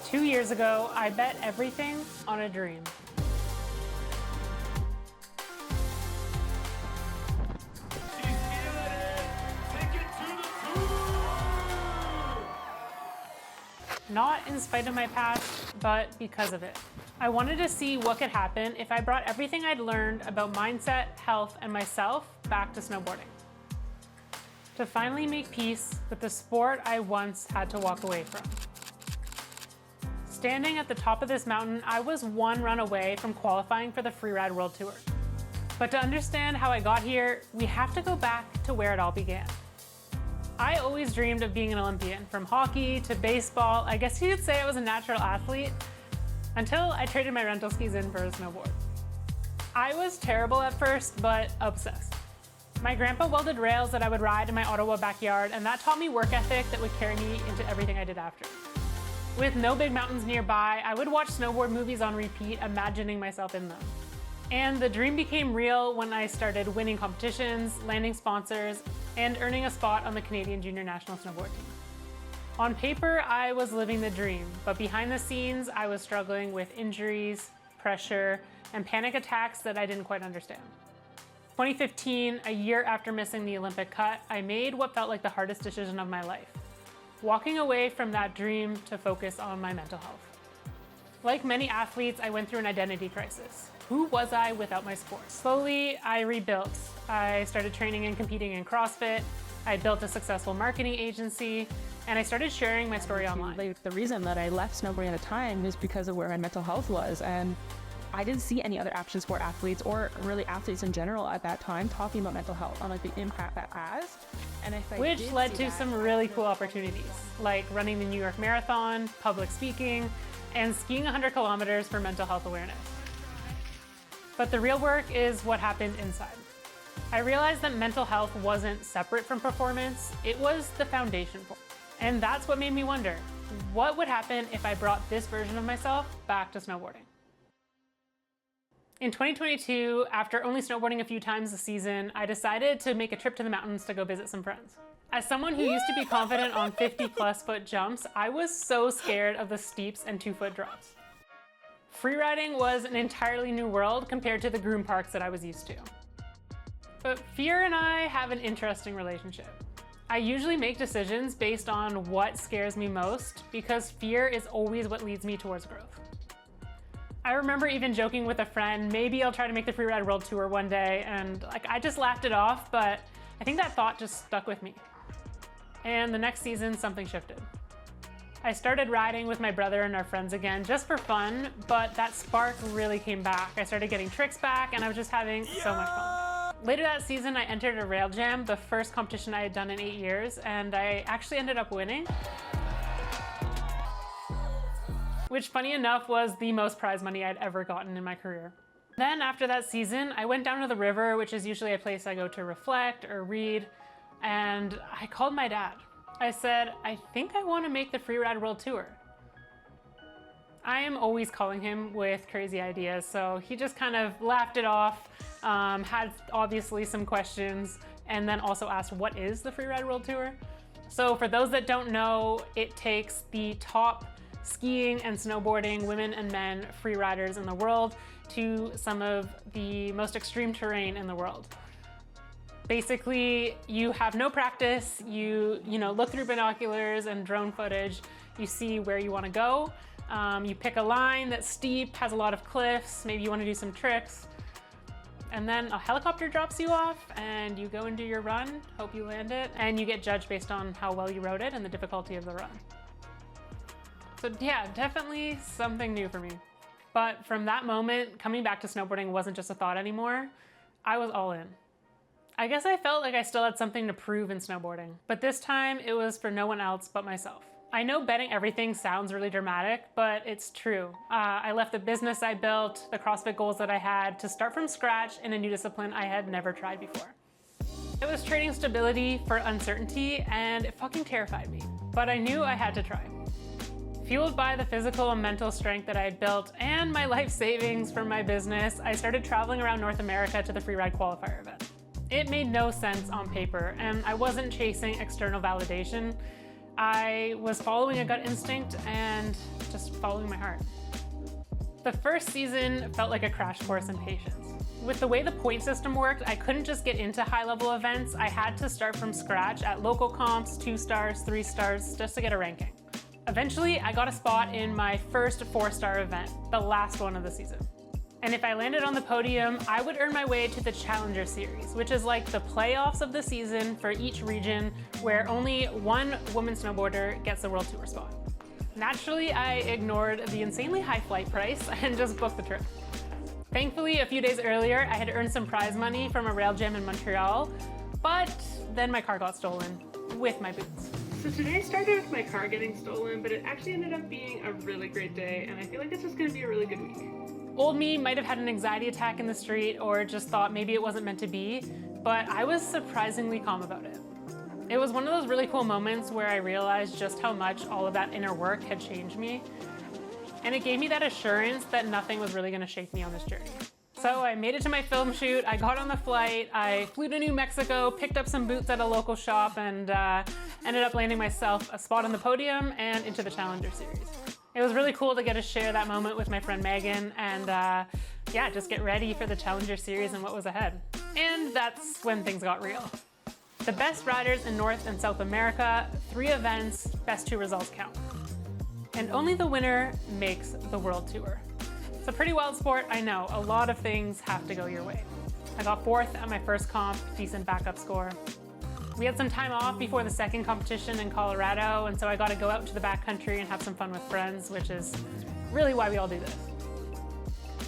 2 years ago, I bet everything on a dream. Not in spite of my past, but because of it. I wanted to see what could happen if I brought everything I'd learned about mindset, health, and myself back to snowboarding. To finally make peace with the sport I once had to walk away from. Standing at the top of this mountain, I was one run away from qualifying for the Freeride World Tour. But to understand how I got here, we have to go back to where it all began. I always dreamed of being an Olympian, from hockey to baseball. I guess you could say I was a natural athlete, until I traded my rental skis in for a snowboard. I was terrible at first, but obsessed. My grandpa welded rails that I would ride in my Ottawa backyard, and that taught me work ethic that would carry me into everything I did after. With no big mountains nearby, I would watch snowboard movies on repeat, imagining myself in them. And the dream became real when I started winning competitions, landing sponsors, and earning a spot on the Canadian Junior National Snowboard team. On paper, I was living the dream, but behind the scenes, I was struggling with injuries, pressure, and panic attacks that I didn't quite understand. 2015, a year after missing the Olympic cut, I made what felt like the hardest decision of my life. Walking away from that dream to focus on my mental health. Like many athletes, I went through an identity crisis. Who was I without my sport? Slowly, I rebuilt. I started training and competing in CrossFit. I built a successful marketing agency, and I started sharing my story online. The reason that I left snowboarding at the time is because of where my mental health was, and I didn't see any other action sport athletes or really athletes in general at that time talking about mental health on like the impact that has. And which led to some really cool opportunities, like running the New York Marathon, public speaking, and skiing 100 kilometers for mental health awareness. But the real work is what happened inside. I realized that mental health wasn't separate from performance, it was the foundation for it. And that's what made me wonder, what would happen if I brought this version of myself back to snowboarding? In 2022, after only snowboarding a few times a season, I decided to make a trip to the mountains to go visit some friends. As someone who used to be confident on 50+ foot jumps, I was so scared of the steeps and 2-foot drops. Freeriding was an entirely new world compared to the groom parks that I was used to. But fear and I have an interesting relationship. I usually make decisions based on what scares me most because fear is always what leads me towards growth. I remember even joking with a friend, maybe I'll try to make the Freeride World Tour one day, and I just laughed it off, but I think that thought just stuck with me. And the next season, something shifted. I started riding with my brother and our friends again, just for fun, but that spark really came back. I started getting tricks back, and I was just having so much fun. Later that season, I entered a rail jam, the first competition I had done in 8 years, and I actually ended up winning. Which, funny enough, was the most prize money I'd ever gotten in my career. Then after that season, I went down to the river, which is usually a place I go to reflect or read, and I called my dad. I said, I think I want to make the Freeride World Tour. I am always calling him with crazy ideas, so he just kind of laughed it off, had obviously some questions, and then also asked, what is the Freeride World Tour? So for those that don't know, it takes the top skiing and snowboarding women and men freeriders in the world to some of the most extreme terrain in the world. Basically, you have no practice, you look through binoculars and drone footage, you see where you want to go, you pick a line that's steep, has a lot of cliffs, maybe you want to do some tricks, and then a helicopter drops you off and you go and do your run, hope you land it, and you get judged based on how well you rode it and the difficulty of the run. So yeah, definitely something new for me. But from that moment, coming back to snowboarding wasn't just a thought anymore. I was all in. I guess I felt like I still had something to prove in snowboarding, but this time it was for no one else but myself. I know betting everything sounds really dramatic, but it's true. I left the business I built, the CrossFit goals that I had, to start from scratch in a new discipline I had never tried before. It was trading stability for uncertainty, and it fucking terrified me. But I knew I had to try. Fueled by the physical and mental strength that I had built and my life savings from my business, I started traveling around North America to the Freeride Qualifier event. It made no sense on paper, and I wasn't chasing external validation. I was following a gut instinct and just following my heart. The first season felt like a crash course in patience. With the way the point system worked, I couldn't just get into high-level events. I had to start from scratch at local comps, 2 stars, 3 stars, just to get a ranking. Eventually, I got a spot in my first 4-star event, the last one of the season. And if I landed on the podium, I would earn my way to the Challenger Series, which is like the playoffs of the season for each region, where only one woman snowboarder gets the World Tour spot. Naturally, I ignored the insanely high flight price and just booked the trip. Thankfully, a few days earlier, I had earned some prize money from a rail jam in Montreal, but then my car got stolen with my boots. So today started with my car getting stolen, but it actually ended up being a really great day, and I feel like it's just gonna be a really good week. Old me might have had an anxiety attack in the street or just thought maybe it wasn't meant to be, but I was surprisingly calm about it. It was one of those really cool moments where I realized just how much all of that inner work had changed me. And it gave me that assurance that nothing was really gonna shake me on this journey. So I made it to my film shoot, I got on the flight, I flew to New Mexico, picked up some boots at a local shop, and ended up landing myself a spot on the podium and into the Challenger Series. It was really cool to get to share that moment with my friend Megan and yeah, just get ready for the Challenger Series and what was ahead. And that's when things got real. The best riders in North and South America, 3 events, best 2 results count. And only the winner makes the World Tour. It's a pretty wild sport, I know. A lot of things have to go your way. I got 4th at my first comp, decent backup score. We had some time off before the second competition in Colorado, and so I got to go out to the backcountry and have some fun with friends, which is really why we all do this.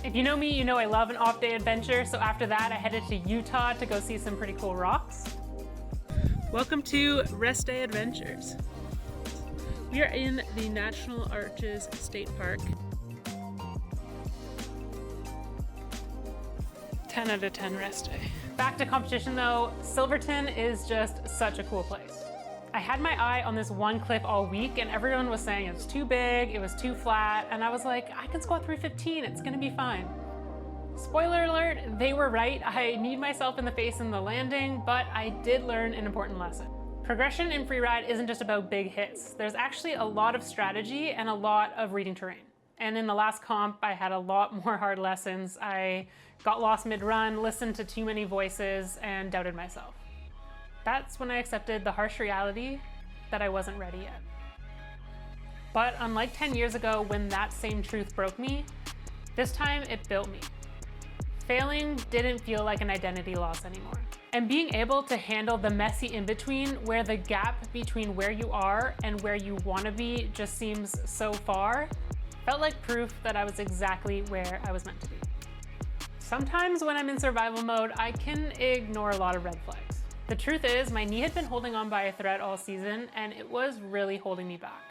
If you know me, you know I love an off-day adventure, so after that I headed to Utah to go see some pretty cool rocks. Welcome to Rest Day Adventures. We are in the National Arches State Park. 10 out of 10 rest day. Back to competition though, Silverton is just such a cool place. I had my eye on this one cliff all week and everyone was saying it's too big, it was too flat, and I was like, I can squat 315, it's gonna be fine. Spoiler alert, they were right. I kneed myself in the face in the landing, but I did learn an important lesson. Progression in freeride isn't just about big hits. There's actually a lot of strategy and a lot of reading terrain. And in the last comp, I had a lot more hard lessons. I got lost mid-run, listened to too many voices, and doubted myself. That's when I accepted the harsh reality that I wasn't ready yet. But unlike 10 years ago when that same truth broke me, this time it built me. Failing didn't feel like an identity loss anymore. And being able to handle the messy in-between where the gap between where you are and where you want to be just seems so far, felt like proof that I was exactly where I was meant to be. Sometimes when I'm in survival mode, I can ignore a lot of red flags. The truth is, my knee had been holding on by a thread all season, and it was really holding me back.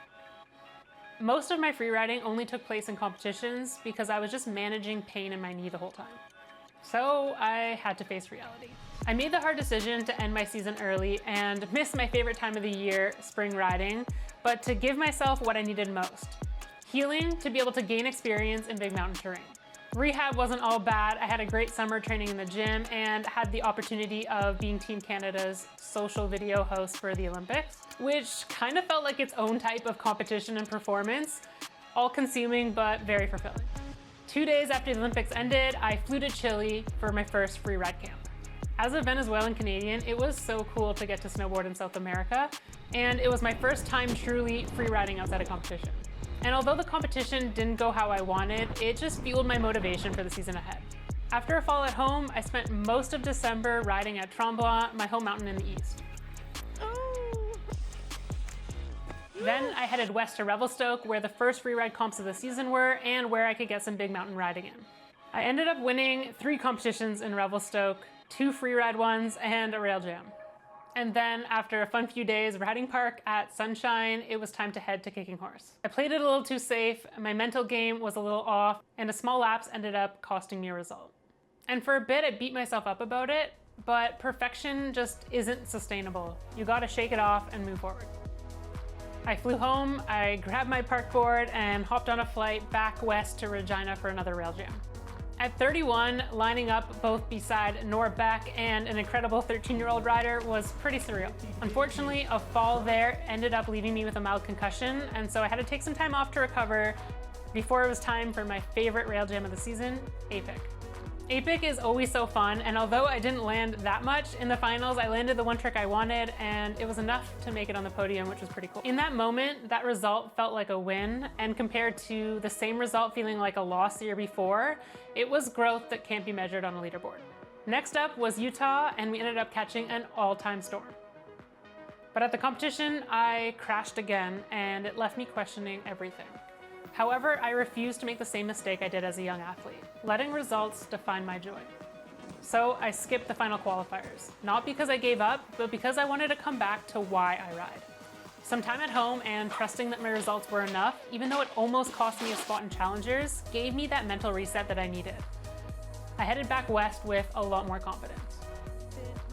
Most of my freeriding only took place in competitions because I was just managing pain in my knee the whole time. So I had to face reality. I made the hard decision to end my season early and miss my favorite time of the year, spring riding, but to give myself what I needed most: healing to be able to gain experience in big mountain terrain. Rehab wasn't all bad. I had a great summer training in the gym and had the opportunity of being Team Canada's social video host for the Olympics, which kind of felt like its own type of competition and performance, all-consuming but very fulfilling. 2 days after the Olympics ended, I flew to Chile for my first freeride camp. As a Venezuelan Canadian, it was so cool to get to snowboard in South America, and it was my first time truly freeriding outside of competition. And although the competition didn't go how I wanted, it just fueled my motivation for the season ahead. After a fall at home, I spent most of December riding at Tremblant, my home mountain in the east. Then I headed west to Revelstoke, where the first freeride comps of the season were and where I could get some big mountain riding in. I ended up winning 3 competitions in Revelstoke, 2 freeride ones, and a rail jam. And then after a fun few days riding park at Sunshine, it was time to head to Kicking Horse. I played it a little too safe, my mental game was a little off, and a small lapse ended up costing me a result. And for a bit, I beat myself up about it, but perfection just isn't sustainable. You gotta shake it off and move forward. I flew home, I grabbed my park board, and hopped on a flight back west to Regina for another rail jam. At 31, lining up both beside Nora Beck and an incredible 13-year-old rider was pretty surreal. Unfortunately, a fall there ended up leaving me with a mild concussion, and so I had to take some time off to recover, before it was time for my favorite rail jam of the season, APIK. APIK is always so fun, and although I didn't land that much in the finals, I landed the one trick I wanted, and it was enough to make it on the podium, which was pretty cool. In that moment, that result felt like a win, and compared to the same result feeling like a loss the year before, it was growth that can't be measured on a leaderboard. Next up was Utah, and we ended up catching an all-time storm. But at the competition, I crashed again, and it left me questioning everything. However, I refused to make the same mistake I did as a young athlete, letting results define my joy. So I skipped the final qualifiers, not because I gave up, but because I wanted to come back to why I ride. Some time at home and trusting that my results were enough, even though it almost cost me a spot in Challengers, gave me that mental reset that I needed. I headed back west with a lot more confidence.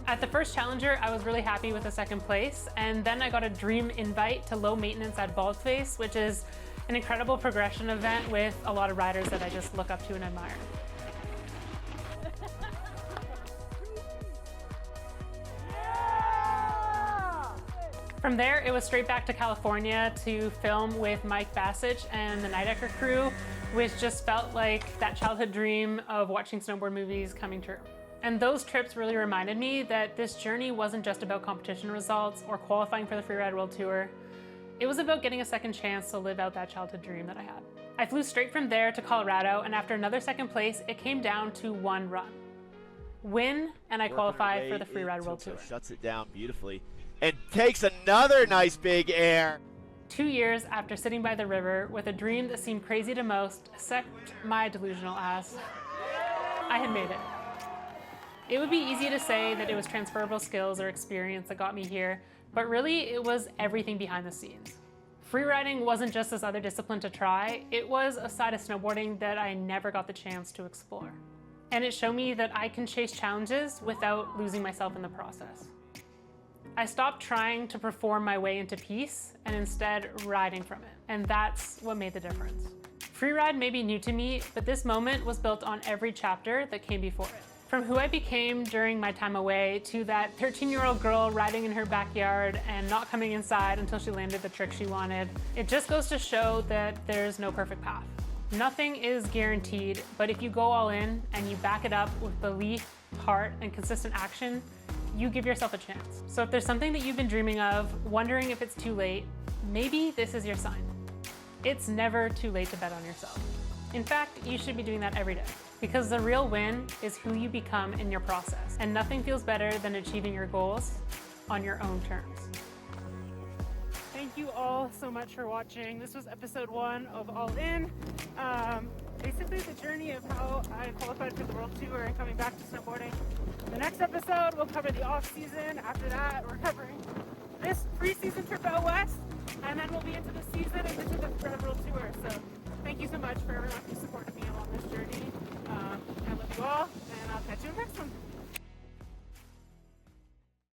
At the first Challenger, I was really happy with the second place, and then I got a dream invite to low maintenance at Baldface, which is an incredible progression event with a lot of riders that I just look up to and admire. From there, it was straight back to California to film with Mike Bassich and the Nidecker crew, which just felt like that childhood dream of watching snowboard movies coming true. And those trips really reminded me that this journey wasn't just about competition results or qualifying for the Freeride World Tour. It was about getting a second chance to live out that childhood dream that I had. I flew straight from there to Colorado, and after another second place, it came down to one run. Win, and I qualified for the Freeride World Tour. Shuts it down beautifully and takes another nice big air. 2 years after sitting by the river with a dream that seemed crazy to most, except my delusional ass, I had made it. It would be easy to say that it was transferable skills or experience that got me here, but really it was everything behind the scenes. Freeriding wasn't just this other discipline to try, it was a side of snowboarding that I never got the chance to explore. And it showed me that I can chase challenges without losing myself in the process. I stopped trying to perform my way into peace and instead riding from it. And that's what made the difference. Freeride may be new to me, but this moment was built on every chapter that came before it. From who I became during my time away to that 13-year-old girl riding in her backyard and not coming inside until she landed the trick she wanted, it just goes to show that there's no perfect path. Nothing is guaranteed, but if you go all in and you back it up with belief, heart, and consistent action, you give yourself a chance. So if there's something that you've been dreaming of, wondering if it's too late, maybe this is your sign. It's never too late to bet on yourself. In fact, you should be doing that every day. Because the real win is who you become in your process, and nothing feels better than achieving your goals on your own terms. Thank you all so much for watching. This was episode 1 of All In. Basically the journey of how I qualified for the World Tour and coming back to snowboarding. The next episode we'll cover the off season. After that we're covering this pre-season trip out west, and then we'll be into the season and into the Freeride World Tour. So thank you so much for everyone who supported me along this journey. I love you all, and I'll catch you in the next one.